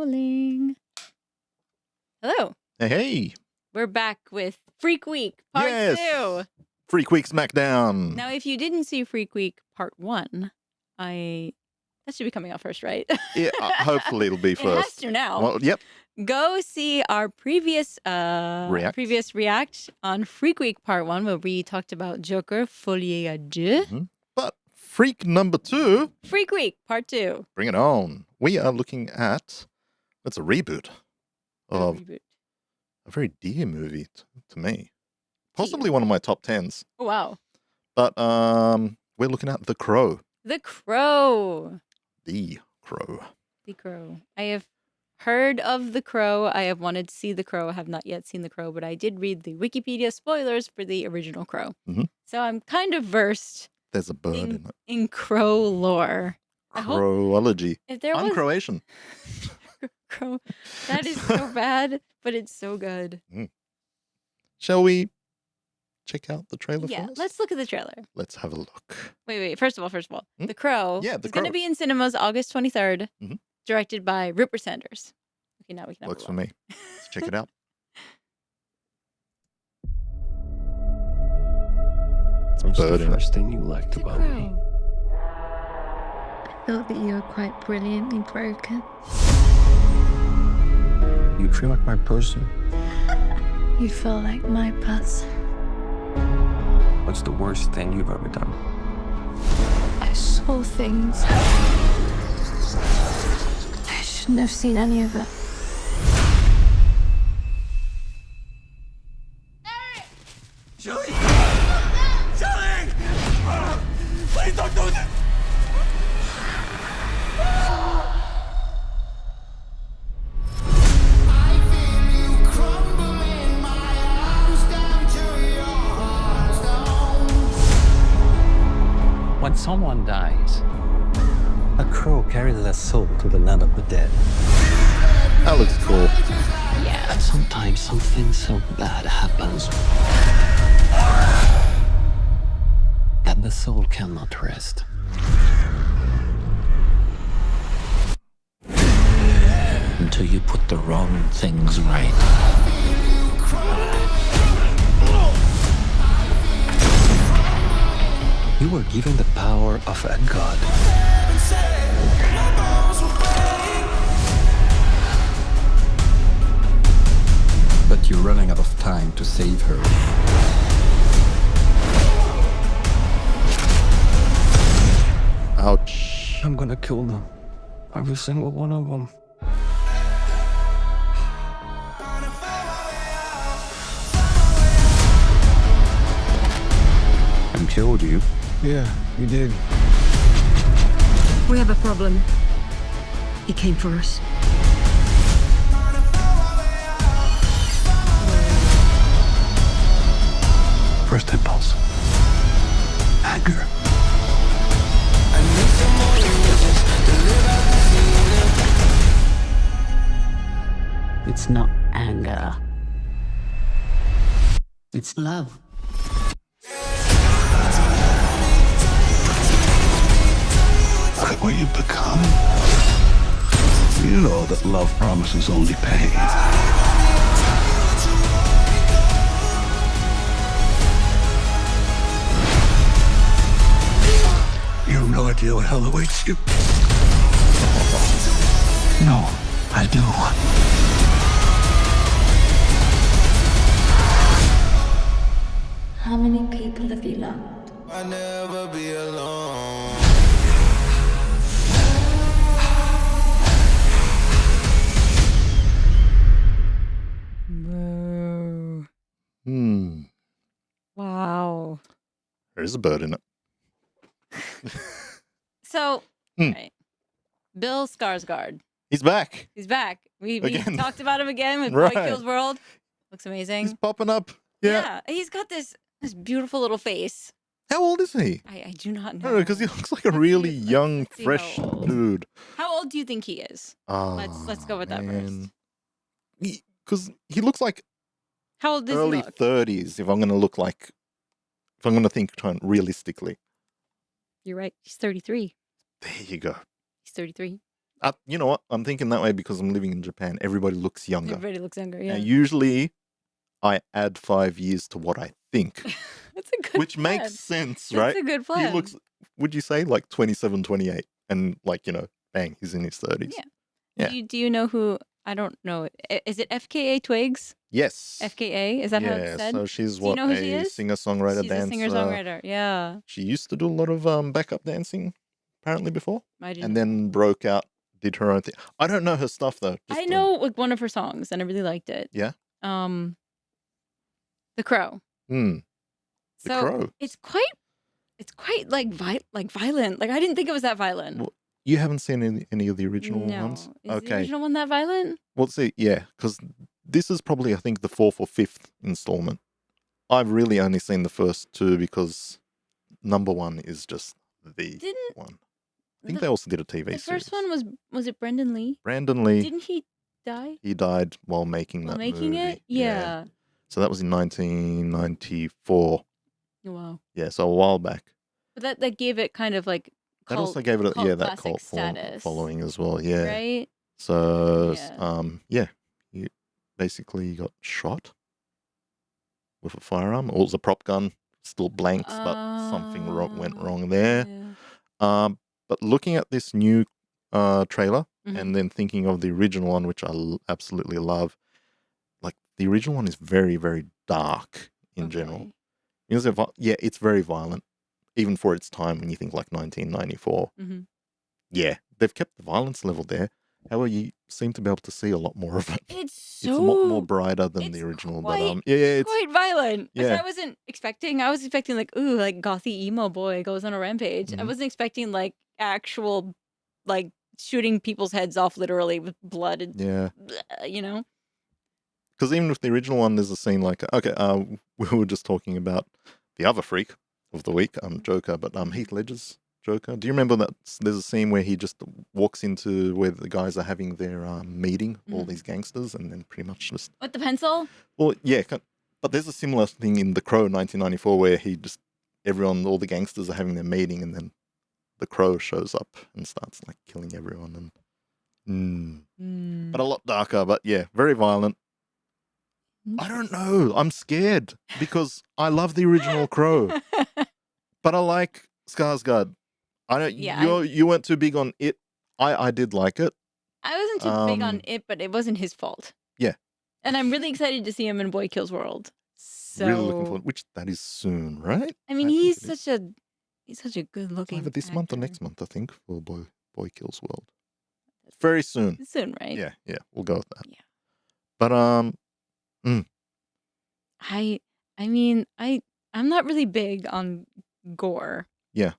rolling. Hello. Hey. We're back with Freak Week Part 2. Freak Week Smackdown. Now, if you didn't see Freak Week Part 1, that should be coming out first, right? Yeah, hopefully it'll be first. It has to now. Well, yep. Go see our previous react on Freak Week Part 1, where we talked about Joker Folie à Deux. Mm-hmm. But Freak number 2. Freak Week Part 2. Bring it on. We are looking at, it's a reboot of a very dear movie to me. Possibly one of my top 10s. Oh, wow. But we're looking at The Crow. The Crow. The Crow. The Crow. I have heard of The Crow. I have wanted to see The Crow. I have not yet seen The Crow, but I did read the Wikipedia spoilers for the original Crow. Mm-hmm. So I'm kind of versed. There's a bird in it. In Crow lore. Crowology. I'm Croatian. Crow. That is so bad, but it's so good. Mm. Shall we check out the trailer Yeah, first? let's look at the trailer. Let's have a look. Wait. First of all, The Crow is going to be in cinemas August 23rd, directed by Rupert Sanders. Okay, now we can have Works for me. Let's check it out. What's the first thing you liked about me? I thought that you were quite brilliantly broken. You feel like my person. You feel like my person. What's the worst thing you've ever done? I saw things. I shouldn't have seen any of it. Julie! Julie! Please don't do this! When someone dies, a crow carries their soul to the land of the dead. That looks cool. yeah, and sometimes something so bad happens that the soul cannot rest. Until you put the wrong things right. You were given the power of a god. But you're running out of time to save her. Ouch. I'm gonna kill them. Every single one of them. And killed you. Yeah, you did. We have a problem. He came for us. First impulse. Anger. It's not anger. It's love. Look at what you've become. You know that love promises only pain. You have no idea what hell awaits you. No, I do. How many people have you loved? I'll never be alone. Boo. Wow. There's a bird in it. So, right. Bill Skarsgård. He's back. He's back. We Again. talked about him again with Right. Boy Kills World. Looks amazing. He's popping up. Yeah. He's got this beautiful little face. How old is he? I do not I know. don't know, because he looks like a really young, let's see fresh how old. dude. How old do you think he is? Let's go with that first. Because he looks like How old does early he look? 30s. If I'm going to think realistically. You're right. He's 33. There you go. He's 33. You know what? I'm thinking that way because I'm living in Japan. Everybody looks younger. Everybody looks younger. Yeah. And usually, I add 5 years to what I think, That's a good which plan. makes sense, right? That's a good plan. He looks, would you say, like 27, 28? And like, bang, he's in his 30s. Yeah. Yeah. Do you know who? I don't know. Is it FKA Twigs? Yes. FKA? Is that how it's said? So she's Do you know who she a is? singer-songwriter, She's dancer. a singer-songwriter. Yeah. She used to do a lot of backup dancing, apparently, before. I didn't And know. then broke out, did her own thing. I don't know her stuff, though. I know like one of her songs, and I really liked it. Yeah? The Crow. The Crow. It's quite like violent. Like I didn't think it was that violent. Well, you haven't seen any of the original ones? Is the original one that violent? Well, see, yeah, because this is probably, I think, the 4th or 5th installment. I've really only seen the first 2 because number 1 is just the one. I think they also did a TV series. The first one was it Brendan Lee? Brandon Lee. Didn't he die? He died while making that movie. it? Yeah. So that was in 1994. Wow. Yeah, so a while back. But that gave it kind of like That also gave it that classic cult status. following as well. Yeah. Right? So he basically got shot with a firearm. Or it was a prop gun, still blanks, but something went wrong there. Yeah. But looking at this new trailer Mhm. and then thinking of the original one, which I absolutely love, like the original one is very, very dark in general. Because it's very violent, even for its time when you think like 1994. Mhm. Yeah, they've kept the violence level there. However, you seem to be able to see a lot more of it. It's a lot more brighter than the original. It's quite violent. Which Yeah. I wasn't expecting. I was expecting like, ooh, like gothy emo boy goes on a rampage. I Mhm. wasn't expecting like actual like shooting people's heads off literally with blood and yeah. bleh. Because even with the original one, there's a scene like, we were just talking about the other freak of the week, Joker, but Heath Ledger's Joker. Do you remember that there's a scene where he just walks into where the guys are having their meeting, all these gangsters, and then pretty much just... With the pencil? Well, yeah, but there's a similar thing in The Crow 1994 where all the gangsters are having their meeting, and then the Crow shows up and starts like killing everyone. But a lot darker, but yeah, very violent. I don't know. I'm scared because I love the original Crow, but I like Skarsgård. I don't. Yeah, you weren't too big on it. I did like it. I wasn't too big on it, but it wasn't his fault. Yeah. And I'm really excited to see him in Boy Kills World. So Really looking forward. Which that is soon, right? I mean, he's such a good It's looking. either this month or next month, I think, for Boy Kills World. Very soon. Soon, right? Yeah, we'll go with that. Yeah. But I mean, I'm not really big on gore. Yeah.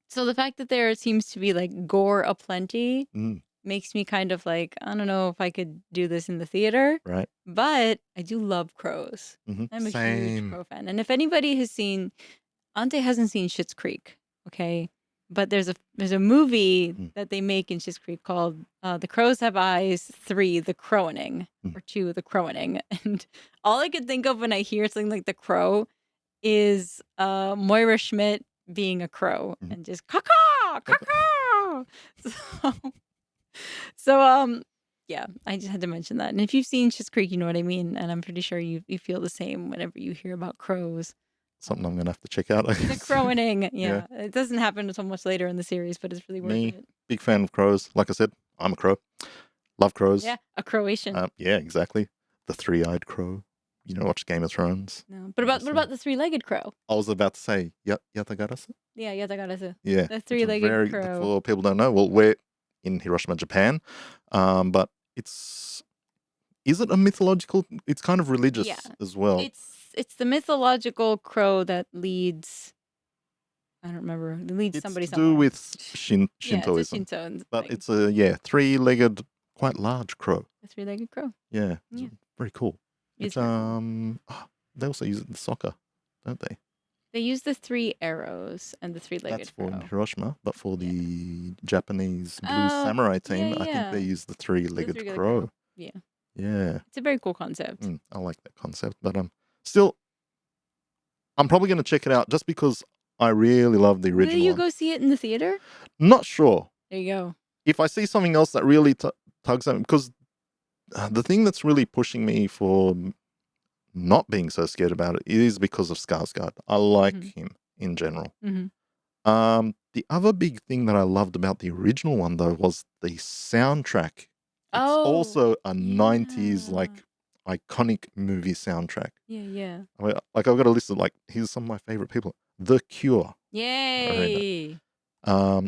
So the fact that there seems to be like gore aplenty Mm. makes me kind of like, I don't know if I could do this in the theater. Right. But I do love crows. Mhm. I'm a Same. huge crow fan. And if anybody has seen, Ante hasn't seen Schitt's Creek, okay? But there's a movie that they make in Schitt's Creek called The Crows Have Eyes 3, The Crowaning, or 2, The Crowaning. And all I could think of when I hear something like The Crow is Moira Schmidt being a crow and just caw-caw, caw-caw. So yeah, I just had to mention that. And if you've seen Schitt's Creek, you know what I mean. And I'm pretty sure you feel the same whenever you hear about crows. Something I'm going to have to check out. I The guess. crowaning, yeah. It doesn't happen until much later in the series, but it's really worth it. Big fan of crows. Like I said, I'm a crow. Love crows. Yeah, a Croatian. Yeah, exactly. The three-eyed crow. You know, watch Game of Thrones. No. But what about the three-legged crow? I was about to say, Yatagarasu. Yeah, Yatagarasu. Yeah. The three-legged crow. For people who don't know, well, we're in Hiroshima, Japan. But is it a mythological? It's kind of religious as well. It's the mythological crow that leads. I don't remember. It leads somebody to somewhere. do with Shintoism. Yeah, it's a Shinto but thing. it's a three-legged, quite large crow. A three-legged crow. Yeah. Very cool. It's they also use it in soccer, don't they? They use the 3 arrows and the three-legged That's for crow. Hiroshima, but for the Japanese Blue Samurai team, I think they use the three-legged three-legged crow. Yeah. Yeah. It's a very cool concept. I like that concept, but still, I'm probably going to check it out just because I really love the original Will you one. go see it in the theater? Not sure. There you go. if I see something else that really tugs at me, because the thing that's really pushing me for not being so scared about it is because of Skarsgård. I like him in general. The other big thing that I loved about the original one, though, was the soundtrack. It's also a 90s, like, iconic movie soundtrack. Yeah. I mean, like, I've got a list of, like, here's some of my favorite people. The Cure. Yay.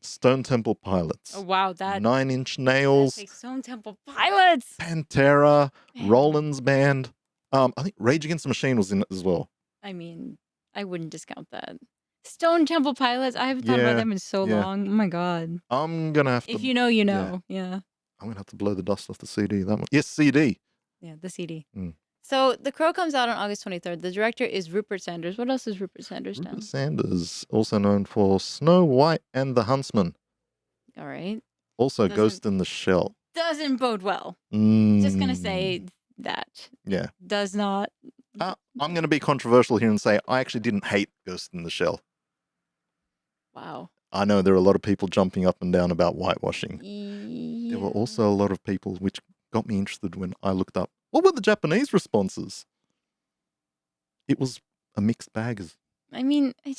Stone Temple Pilots. Oh, wow. Nine Inch Nails. Stone Temple Pilots. Pantera. Roland's Band. I think Rage Against the Machine was in it as well. I mean, I wouldn't discount that. Stone Temple Pilots. I haven't thought about them in so long. Oh my god. I'm gonna have to. If you know, you know. Yeah. I'm gonna have to blow the dust off the CD. That one. Yes, CD. Yeah, the CD. So The Crow comes out on August 23rd. The director is Rupert Sanders. What else has Rupert Sanders done? Rupert Sanders, also known for Snow White and the Huntsman. All right. Also Ghost in the Shell. Doesn't bode well. Just gonna say that. Yeah. Does not. I'm gonna be controversial here and say I actually didn't hate Ghost in the Shell. Wow. I know there are a lot of people jumping up and down about whitewashing. Yeah. There were also a lot of people, which got me interested when I looked up, what were the Japanese responses? It was a mixed bag. I mean, I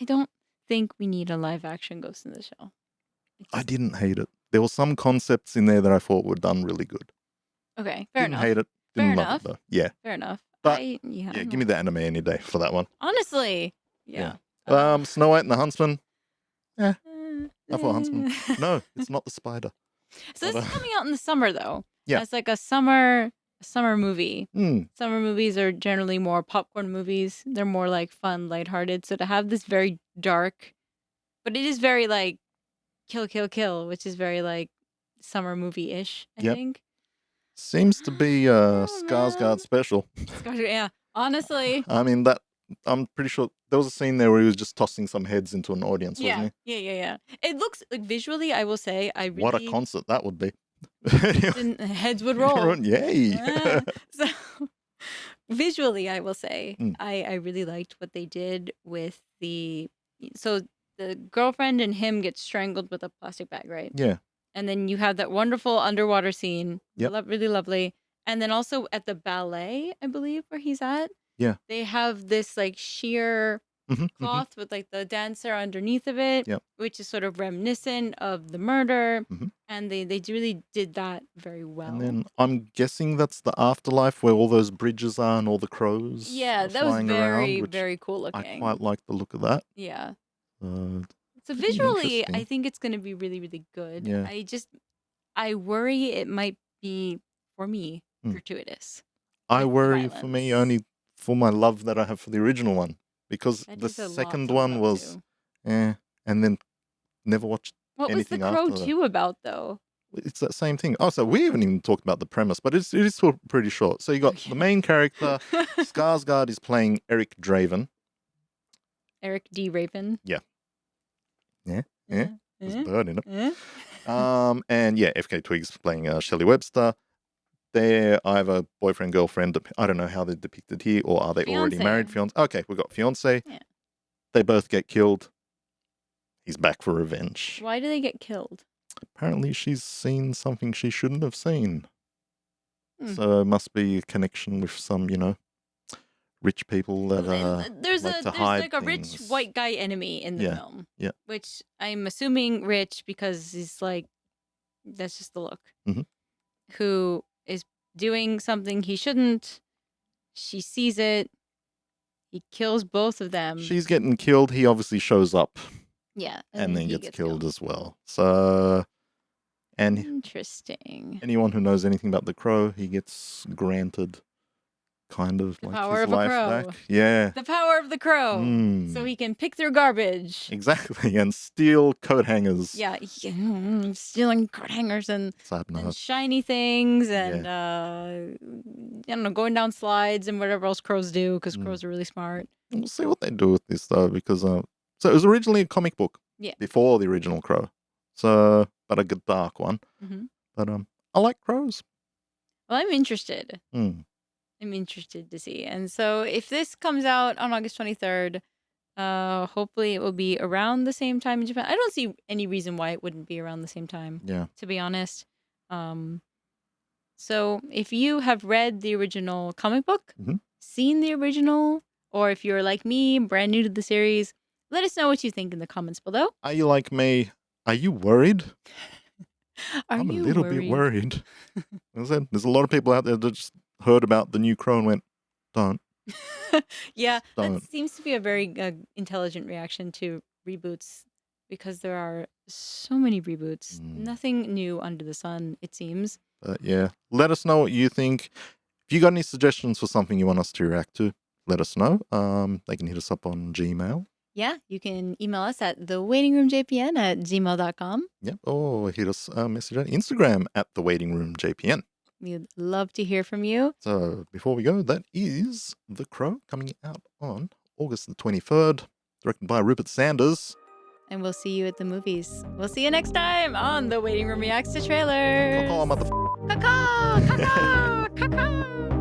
don't think we need a live action Ghost in the Shell. I didn't hate it. There were some concepts in there that I thought were done really good. Okay, fair enough. Didn't hate it. Didn't love it though. Yeah. Fair enough. But give me the anime any day for that one. Honestly, yeah. Snow White and the Huntsman. I thought Huntsman. No, it's not the spider. So this is coming out in the summer though. Yeah. It's like a summer movie. Mm. Summer movies are generally more popcorn movies. They're more like fun, lighthearted. So to have this very dark, but it is very like kill, kill, kill, which is very like summer movie-ish, I think. Seems to be Skarsgård special. Yeah, honestly. I mean, I'm pretty sure there was a scene there where he was just tossing some heads into an audience, wasn't he? Yeah. It looks like visually, I will say, What a concert that would be. Heads would roll. Yay. So visually, I will say, I really liked what they did with so the girlfriend and him get strangled with a plastic bag, right? Yeah. And then you have that wonderful underwater scene. Yep. Really lovely. And then also at the ballet, I believe, where he's at. Yeah. They have this like sheer cloth with like the dancer underneath of it, which is sort of reminiscent of the murder. And they really did that very well. And then I'm guessing that's the afterlife where all those bridges are and all the crows. Yeah, that was very cool looking. I quite like the look of that. Yeah. So visually, I think it's going to be really, really good. Yeah. I worry it might be, for me, gratuitous. I worry for me only for my love that I have for the original one. Because the second one was, and then never watched anything after that. What was The Crow 2 about, though? It's that same thing. Oh, so we haven't even talked about the premise, but it is still pretty short. So you got the main character, Skarsgård is playing Eric Draven. Eric D. Raven? Yeah. There's a bird in it. And FK Twig's playing Shelley Webster. They're either boyfriend, girlfriend. I don't know how they're depicted here, or are they already married? Fiance. Okay, we've got fiance. Yeah. They both get killed. He's back for revenge. Why do they get killed? Apparently, she's seen something she shouldn't have seen. So it must be a connection with some, rich people that there's like a things. rich white guy enemy in the film. Yeah. Which I'm assuming rich because he's like, that's just the look. Who is doing something he shouldn't. She sees it. He kills both of them. She's getting killed. He obviously shows up. Yeah. And then gets killed as well. So, and interesting. Anyone who knows anything about the Crow, he gets granted kind of the like power his of life a crow. back. Yeah. The power of the crow. So he can pick through garbage. Exactly. And steal coat hangers. Yeah. Stealing coat hangers and shiny things and, I don't know, going down slides and whatever else crows do because crows are really smart. We'll see what they do with this though because so it was originally a comic book before the original Crow. So, but a good dark one. But I like crows. Well, I'm interested. I'm interested to see. And so if this comes out on August 23rd, Hopefully it will be around the same time in Japan. I don't see any reason why it wouldn't be around the same time, Yeah. to be honest. So if you have read the original comic book, seen the original, or if you're like me, brand new to the series, let us know what you think in the comments below. Are you like me? Are you worried? I'm you a little bit worried. As I said, there's a lot of people out there that just heard about the new Crow and went, don't. Yeah, that Don't. seems to be a very intelligent reaction to reboots because there are so many reboots. Nothing new under the sun, it seems. But yeah, let us know what you think. If you got any suggestions for something you want us to react to, let us know. They can hit us up on Gmail. Yeah, you can email us at thewaitingroomjpn@gmail.com. Yep. Or hit us a message on Instagram at thewaitingroomjpn. We'd love to hear from you. So before we go, that is The Crow coming out on August the 23rd, directed by Rupert Sanders. And we'll see you at the movies. We'll see you next time on The Waiting Room Reacts to Trailers. Caw, motherfucker. Caw, caw, caw, caw.